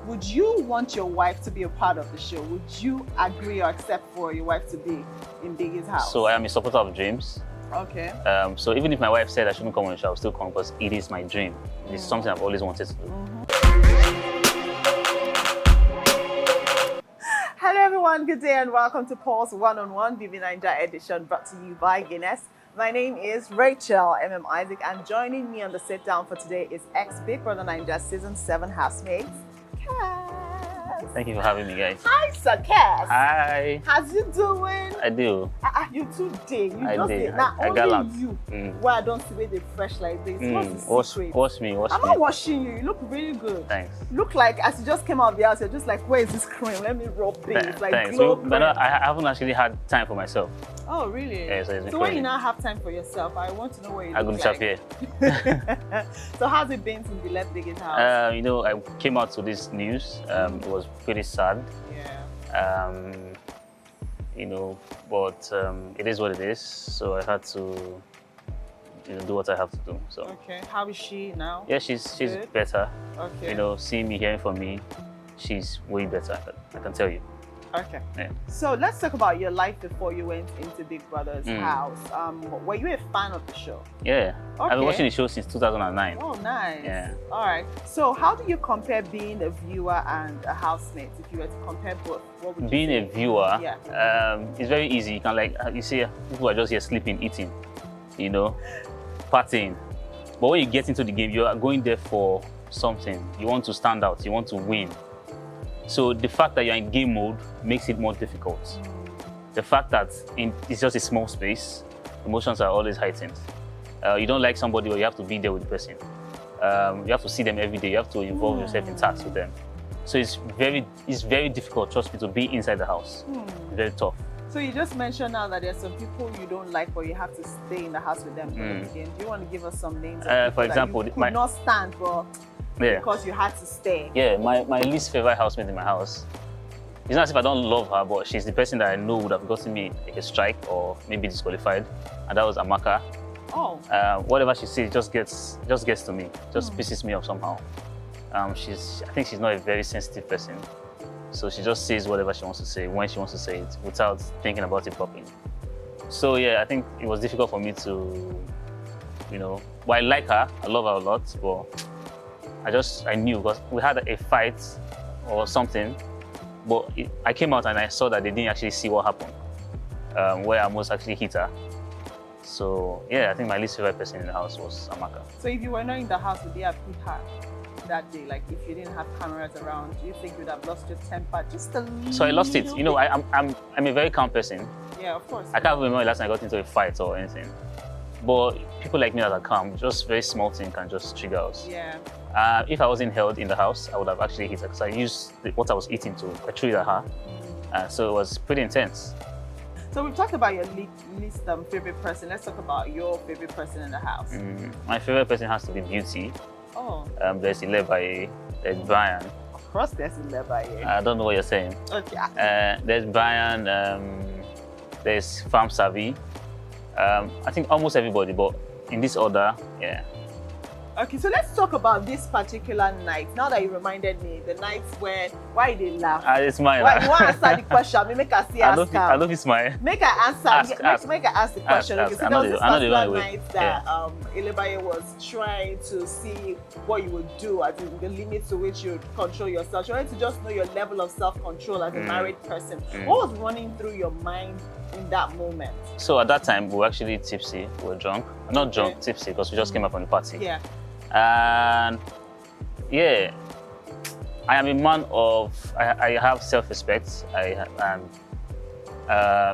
would you want your wife to be a part of the show? Would you agree or accept for your wife to be in Biggie's house? So I am a supporter of dreams. Okay. So even if my wife said I shouldn't come on the show, I'll still come because it is my dream. It's something I've always wanted to do. Hello everyone, good day and welcome to Paul's One-on-One BBNaija edition brought to you by Guinness. My name is Rachel Isaac, and joining me on the sit down for today is ex-Big Brother Naija Season 7 housemate, Kess. Thank you for having me, guys. Hi, Sir Kess. Hi. How's you doing? I do. You too day. You I just did. did. Now, I only got you. Why I don't see where they fresh like this. What's the secret? Wash me. I'm not washing you. You look really good. Thanks. You look like as you just came out of the house, you're just like, where is this cream? Let me rub it. It's like Thanks. glow But no, I haven't actually had time for myself. Oh, really? Yeah, so when you now have time for yourself, I want to know where you I'm going to shop here. So how's it been since you left Biggie's house? You know, I came out to this news. It was pretty sad. Yeah. You know, but it is what it is. So I had to, do what I have to do. So. Okay. How is she now? Yeah, she's Good? better. Okay. You know, seeing me, hearing from me, she's way better. I can tell you. Okay. Yeah. So let's talk about your life before you went into Big Brother's house. Were you a fan of the show? Yeah. Okay. I've been watching the show since 2009. Oh, nice. Yeah. All right. So how do you compare being a viewer and a housemate? If you were to compare both, what would you Being say? a viewer, Yeah. it's very easy. You can you see people are just here sleeping, eating, partying. But when you get into the game, you are going there for something. You want to stand out. You want to win. So the fact that you're in game mode makes it more difficult. The fact that it's just a small space, emotions are always heightened. You don't like somebody, or you have to be there with the person. You have to see them every day. You have to involve yourself in tasks with them. So it's very difficult, trust me, to be inside the house. It's very tough. So you just mentioned now that there's some people you don't like, but you have to stay in the house with them during the game. Do you want to give us some names? Of For example, that you could not stand, but because you had to stay. Yeah, my least favorite housemate in my house. It's not as if I don't love her, but she's the person that I know would have gotten me like a strike or maybe disqualified, and that was Amaka. Oh. Whatever she says just gets to me, just pisses me off somehow. I think she's not a very sensitive person, so she just says whatever she wants to say when she wants to say it without thinking about it properly. So yeah, I think it was difficult for me to, well, I like her, I love her a lot, but I knew because we had a fight or something, but I came out and I saw that they didn't actually see what happened, where I almost actually hit her. So yeah, I think my least favorite person in the house was Amaka. So if you were not in the house, would you have hit her that day? Like if you didn't have cameras around, do you think you would have lost your temper just a little? So I lost it. I'm a very calm person. Yeah, of course. I can't remember the last time I got into a fight or anything. But people like me that are calm, just very small thing can just trigger us. Yeah. If I wasn't held in the house, I would have actually hit her because I used what I was eating I threw it at her. So it was pretty intense. So we've talked about your least favorite person. Let's talk about your favorite person in the house. My favorite person has to be Beauty. Oh. There's Ilebaye, there's Brian. Of course there's Ilebaye. I don't know what you're saying. Okay. There's Brian, there's Farm Savvy. I think almost everybody, but in this order, yeah. Okay, so let's talk about this particular night. Now that you reminded me, the nights when, why did they laugh? I smile. Why, you want to answer the question? Make her see ask I love you smile. Make her answer. Make her ask the question. Ask. Okay, so there was this particular way. night that Ilebaye was trying to see what you would do, as in the limits to which you would control yourself. She wanted to just know your level of self-control as a married person. What was running through your mind in that moment? So at that time, we were actually tipsy. We were drunk. Not drunk, tipsy, because we just came up from the party. Yeah. And yeah, I am a man of, I have self-respect.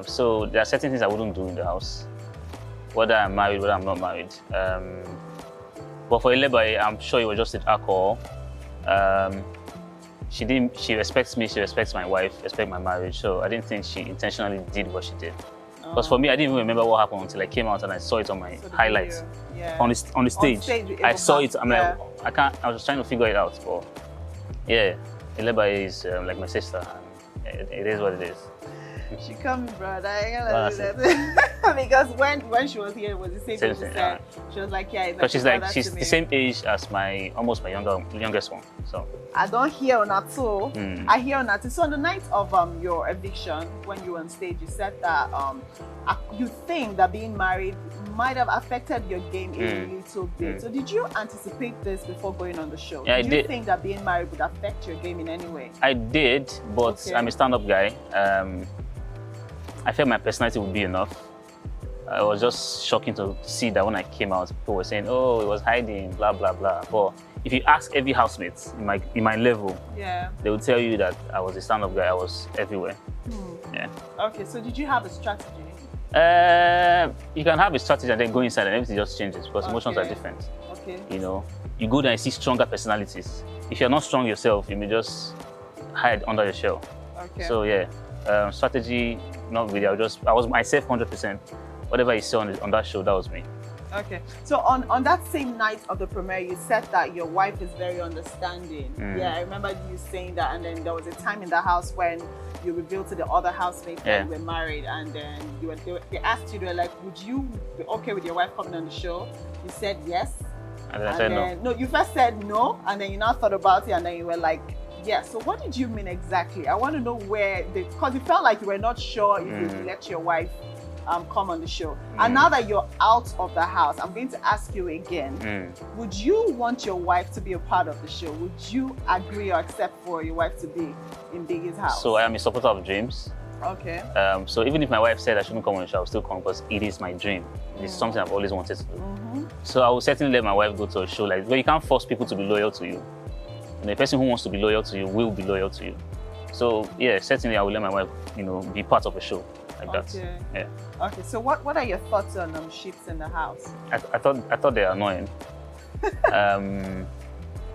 So there are certain things I wouldn't do in the house, whether I'm married, whether I'm not married. But for Ilebaye, I'm sure it was just alcohol. She respects me, she respects my wife, respects my marriage. So I didn't think she intentionally did what she did. Because for me, I didn't even remember what happened until I came out and I saw it on my highlights. Yeah. On the stage. I saw it. I'm like, I was trying to figure it out. But yeah, Ilebaye is like my sister. And it is what it is. She called me brother. I gotta do that. Because when she was here, it was the same thing she said. She was like, yeah, because she's the same age as my youngest one. So I don't hear on that too. I hear on that too. So on the night of your eviction, when you were on stage, you said that you think that being married might have affected your game a little bit. So did you anticipate this before going on the show? Yeah, did you think that being married would affect your game in any way? I did, but I'm a stand-up guy. I felt my personality would be enough. It was just shocking to see that when I came out, people were saying, "Oh, it was hiding, blah blah blah." But if you ask every housemate in my level, they will tell you that I was a stand-up guy. I was everywhere. Yeah. Okay, so did you have a strategy? You can have a strategy and then go inside and everything just changes because emotions are different. Okay. You know, you go there and see stronger personalities. If you're not strong yourself, you may just hide under your shell. Okay. So yeah, strategy, not really. I was myself 100%. Whatever you saw on that show, that was me. Okay. So on that same night of the premiere, you said that your wife is very understanding. Yeah, I remember you saying that, and then there was a time in the house when you revealed to the other housemates that you were married, and then they asked you, they were like, would you be okay with your wife coming on the show? You said yes. And then I said no. No, you first said no, and then you now thought about it, and then you were like, yeah. So what did you mean exactly? I want to know because it felt like you were not sure if you would let your wife come on the show. And now that you're out of the house, I'm going to ask you again, would you want your wife to be a part of the show? Would you agree or accept for your wife to be in Biggie's house? So I am a supporter of dreams. Okay. So even if my wife said I shouldn't come on the show, I'll still come because it is my dream. It's something I've always wanted to do. So I will certainly let my wife go to a show like where you can't force people to be loyal to you. And the person who wants to be loyal to you will be loyal to you. So yeah, certainly I will let my wife, be part of a show like that. Yeah. Okay. So what are your thoughts on ships in the house? I thought they're annoying.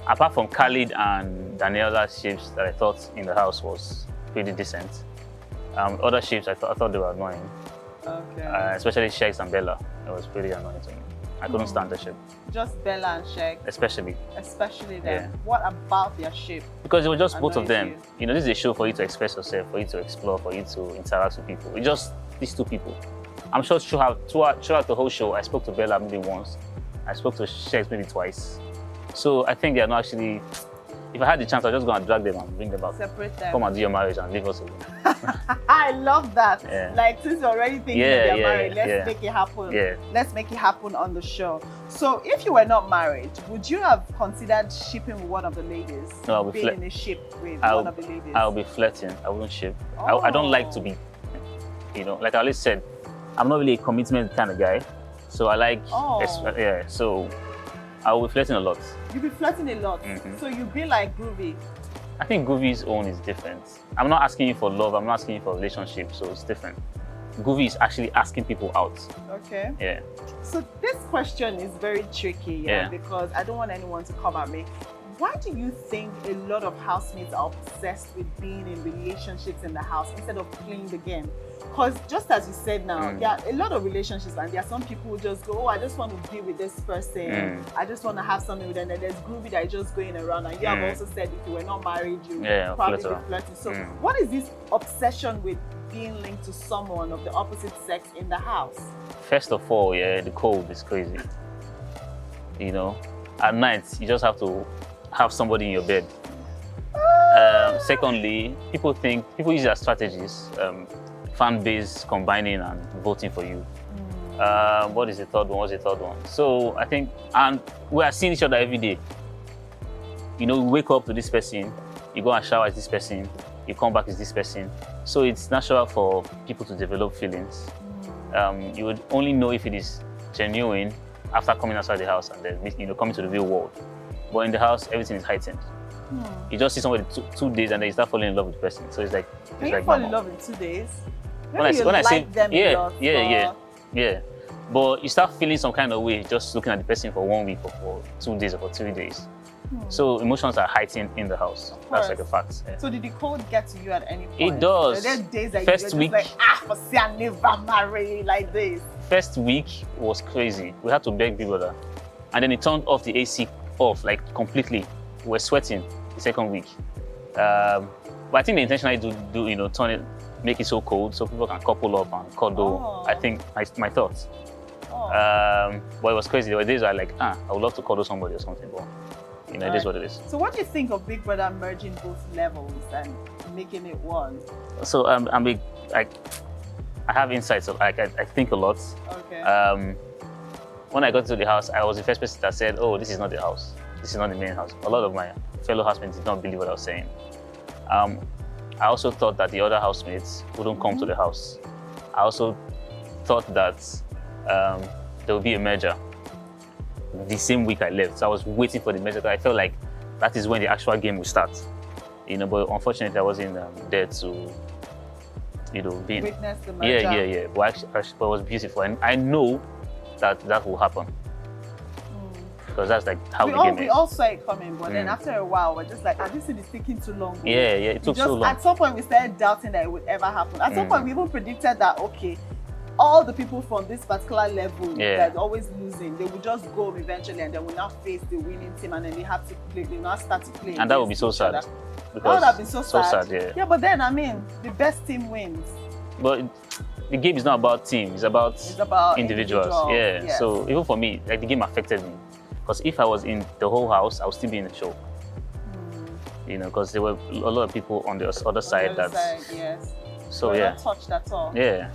Apart from Khalid and Daniela's ships that I thought in the house was pretty decent. Other ships I thought they were annoying. Okay. Especially Sheggz and Bella. It was pretty annoying to me. I couldn't stand the ship. Just Bella and Sheggz? Especially. Especially them. Yeah. What about their ship? Because it was just both of them. This is a show for you to express yourself, for you to explore, for you to interact with people. It's just these two people. I'm sure throughout the whole show, I spoke to Bella maybe once. I spoke to Sheggz maybe twice. So I think they're not actually... If I had the chance, I'd just go and drag them and bring them back. Separate them. Come and do your marriage and leave us alone. I love that. Yeah. Like, since you're already thinking they're married, let's make it happen. Yeah. Let's make it happen on the show. So, if you were not married, would you have considered shipping with one of the ladies? No, I'll be being in a ship with one of the ladies? I'll be flirting. I wouldn't ship. I don't like to be, like I always said, I'm not really a commitment kind of guy. So I like, so I'll be flirting a lot. You'll be flirting a lot. So you'll be like Groovy. I think Groovy's own is different. I'm not asking you for love. I'm not asking you for a relationship. So it's different. Groovy is actually asking people out. Okay. Yeah. So this question is very tricky, because I don't want anyone to come at me. Why do you think a lot of housemates are obsessed with being in relationships in the house instead of playing the game? Because just as you said now, there are a lot of relationships, and there are some people who just go, oh, I just want to be with this person. I just want to have something with them. And there's Groovy that is just going around. And you have also said if you were not married, you would probably be flirting. So what is this obsession with being linked to someone of the opposite sex in the house? First of all, the cold is crazy. At night, you just have to have somebody in your bed. Secondly, people use their strategies. Fan base combining and voting for you. What is the third one? What's the third one? So I think, and we are seeing each other every day. We wake up to this person, you go and shower as this person, you come back as this person. So it's natural for people to develop feelings. You would only know if it is genuine after coming outside the house and then coming to the real world. But in the house, everything is heightened. You just see somebody 2 days and then you start falling in love with the person. So it's like, can you fall in love in 2 days? When I say them yeah. But you start feeling some kind of way just looking at the person for 1 week or for 2 days or for 3 days. So emotions are heightened in the house. That's like a fact. Yeah. So did the code get to you at any point? It does. There's days that First you week, just like, I never marry like this. First week was crazy. We had to beg Big Brother. And then he turned off the AC like completely. We were sweating the second week. But I think they intentionally do turn it make it so cold so people can couple up and cuddle. I think my thoughts. But it was crazy. There were days where I would love to cuddle somebody or something, but you know, it is what it is. So what do you think of Big Brother merging both levels and making it one? So I have insights of I think a lot. Okay. When I got to the house, I was the first person that said, "Oh, this is not the house. This is not the main house." A lot of my fellow housemates did not believe what I was saying. I also thought that the other housemates wouldn't come to the house. I also thought that there would be a merger the same week I left. So I was waiting for the merger because I felt like that is when the actual game will start. You know, but unfortunately I wasn't there to, you know, witness the merger. Yeah. But actually, it was beautiful, and I know that will happen. Because that's like how the game is. We all saw it coming, but then after a while, we're just like, this is taking too long. Yeah, it took so long. At some point, we started doubting that it would ever happen. At some point, we even predicted that, okay, all the people from this particular level that's always losing, they will just go home eventually, and they will now face the winning team, and then they have to play, they will now start to play. And that would be so sad. That would have been so sad. Yeah, but then, I mean, the best team wins. But the game is not about teams, it's about individuals. Yeah, yes. So even for me, like the game affected me. Because if I was in the whole house, I would still be in the show. You know, because there were a lot of people on the other side yes. So we're not touched at all. Yeah.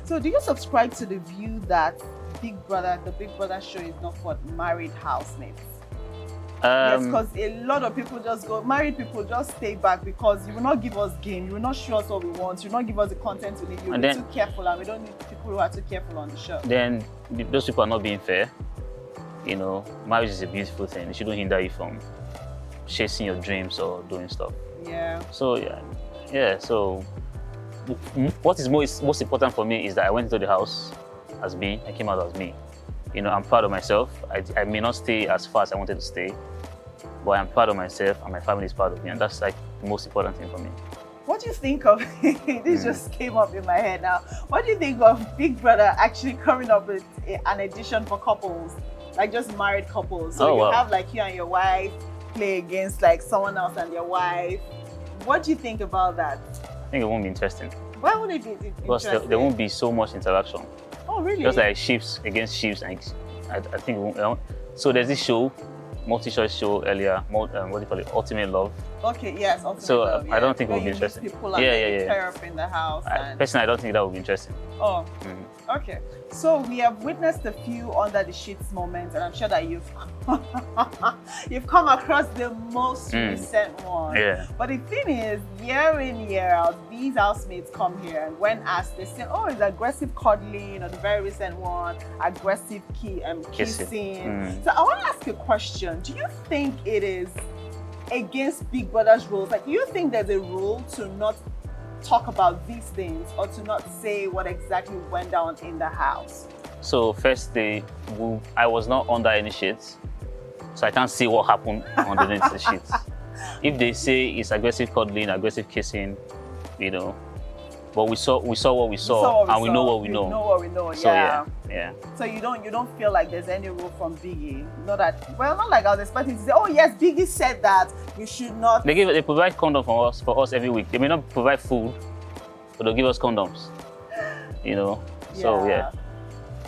So do you subscribe to the view that the Big Brother show is not for married housemates? Yes, because a lot of people just go, married people just stay back because you will not give us game, you will not show us what we want, you will not give us the content we need, you will be too careful, and we don't need people who are too careful on the show. Then those people are not being fair. You know, marriage is a beautiful thing. It shouldn't hinder you from chasing your dreams or doing stuff. Yeah. So so what is most important for me is that I went into the house as me, I came out as me. You know, I'm proud of myself. I may not stay as far as I wanted to stay, but I'm proud of myself and my family is proud of me, and that's like the most important thing for me. What do you think of, this just came up in my head now, what do you think of Big Brother actually coming up with an edition for couples, like just married couples? So you have like you and your wife play against like someone else and their wife. What do you think about that? I think it won't be interesting. Why would it be interesting? Because there won't be so much interaction. Oh, really? Just like ships against ships, and I think it won't. So there's this show, multi-choice show earlier, what do you call it, Ultimate Love. Okay, yes, Ultimate Love. I don't think it will be interesting. People pair up in the house. Personally, I don't think that would be interesting. Oh, okay. So we have witnessed a few under the sheets moments, and I'm sure that you've come across the most recent one. Yeah. But the thing is, year in, year out, these housemates come here, and when asked, they say, "Oh, it's aggressive cuddling," or the very recent one, aggressive kissing. So I want to ask you a question. Do you think it is against Big Brother's rules? Like, do you think there's a rule to not talk about these things or to not say what exactly went down in the house? So first, I was not under any sheets, so I can't see what happened underneath the sheets. If they say it's aggressive cuddling, aggressive kissing, you know, but we saw what we saw, and we know what we know. We know what we know. So yeah. So you don't feel like there's any rule from Biggie? Not like I was expecting to say, oh yes, Biggie said that we should not. They provide condoms for us every week. They may not provide food, but they'll give us condoms. You know. So yeah.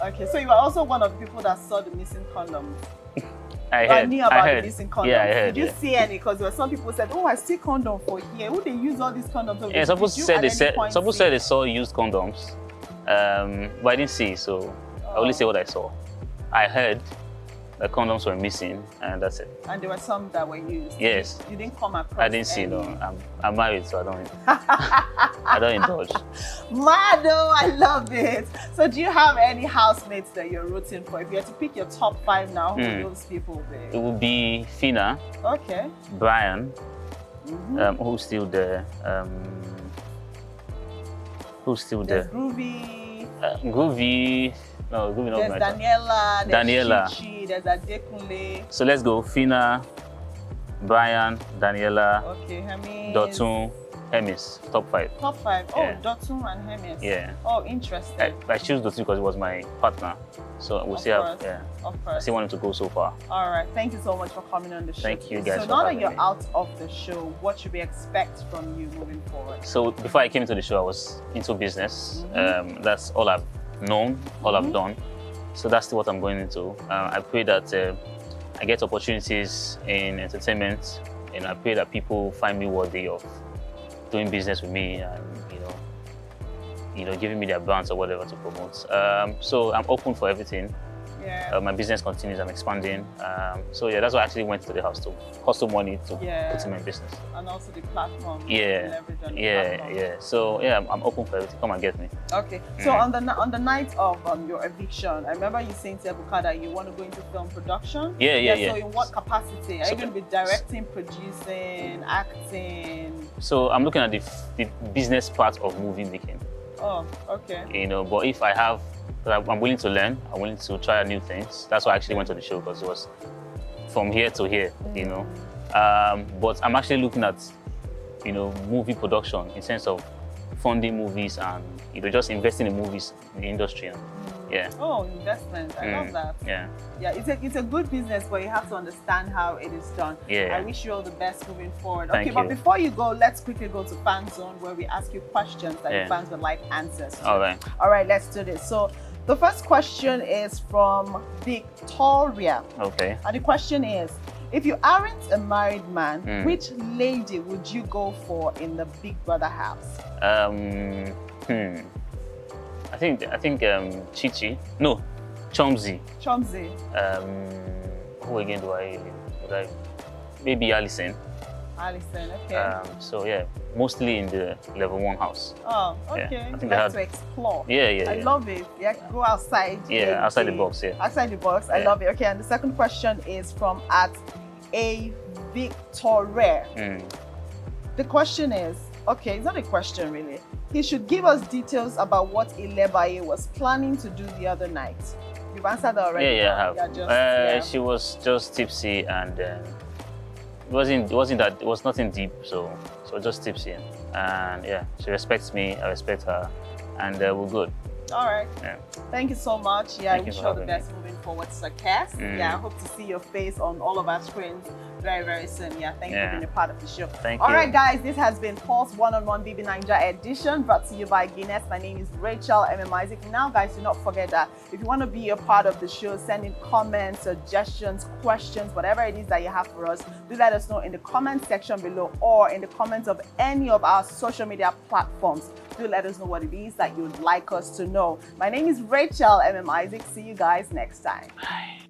Okay, so you are also one of the people that saw the missing condoms. I knew about the missing condoms. Yeah, I heard. Did you see any? Because there were some people said, "Oh, I see condom for here." Who they use all these condoms? Yeah, some people said they saw used condoms, but I didn't see. So I only say what I saw. I heard the condoms were missing, and that's it. And there were some that were used. Yes. You didn't come across. I didn't see. No, I'm married, so I don't. I don't indulge. Mado, I love it. So, do you have any housemates that you're rooting for? If you had to pick your top 5 now, who would those people be? It would be Fina. Okay. Brian. Who's still there? Who's still there? There's Groovy. Groovy. No, Groovy not. There's Daniela. There's Chichi. There's Adekunle. So let's go. Fina, Brian, Daniela. Okay, Hermes. Dotun. Hermes, top 5. Top 5. Oh, Yeah. Dotun and Hermes. Yeah. Oh, interesting. I choose Dotun because it was my partner. So we'll see how, yeah. Of I course. still wanted to go so far. All right. Thank you so much for coming on the show. Thank you guys So for now that having you're me. out of the show, what should we expect from you moving forward? So before I came into the show, I was into business. That's all I've known, all I've done. So that's what I'm going into. I pray that I get opportunities in entertainment, and I pray that people find me worthy of doing business with me and giving me their brands or whatever to promote. So I'm open for everything. Yeah. My business continues, I'm expanding. So yeah, that's why I actually went to the house to hustle money to Yeah. put in my business. And also the platform. Yeah, leverage on the yeah, platform. yeah. So yeah, I'm open for everything. Come and get me. Okay. So on the night of your eviction, I remember you saying to Ebuka that you want to go into film production. Yeah. So in what capacity? Are So you going to be directing, producing, acting? So I'm looking at the business part of movie making. Oh, okay. But if I have, I'm willing to learn. I'm willing to try new things. That's why I actually went to the show, because it was from here to here. But I'm actually looking at, movie production in sense of funding movies and just investing in movies in the industry. Yeah. Oh, investment. I love that. Yeah. Yeah, it's a good business, but you have to understand how it is done. Yeah. I wish you all the best moving forward. Thank Okay, but you. before you go, let's quickly go to Fan Zone, where we ask you questions that the fans would like answers to. All right. All right, let's do this. So the first question is from Victoria. Okay. And the question is, if you aren't a married man, which lady would you go for in the Big Brother house? I think Chichi. No, Chomzi. Chomzi. Who again do I? Maybe Alison. Alison, okay. So yeah, mostly in the level 1 house. Oh, okay. Yeah, I think That's to explore. Yeah. I love it. Yeah, go outside. Yeah, outside the box. Yeah. Outside the box. I love it. Okay, and the second question is from @Victoria. The question is, okay, it's not a question really. He should give us details about what Ilebaye was planning to do the other night. You've answered that already. Yeah, I have. She was just tipsy, and it was nothing deep, so just tipsy, and yeah, she respects me, I respect her, and we're good. All right. Yeah. Thank you so much. Yeah, I wish you all the having me. best moving forward, Sir Kess. Yeah, I hope to see your face on all of our screens very, very soon. Yeah, thank you for being a part of the show. Thank you. All right, guys, this has been Pulse One-on-One BBNaija edition, brought to you by Guinness. My name is Rachel Isaac. Now, guys, do not forget that if you want to be a part of the show, send in comments, suggestions, questions, whatever it is that you have for us, do let us know in the comment section below or in the comments of any of our social media platforms. Do let us know what it is that you'd like us to know. My name is Rachel Isaac. See you guys next time. Bye.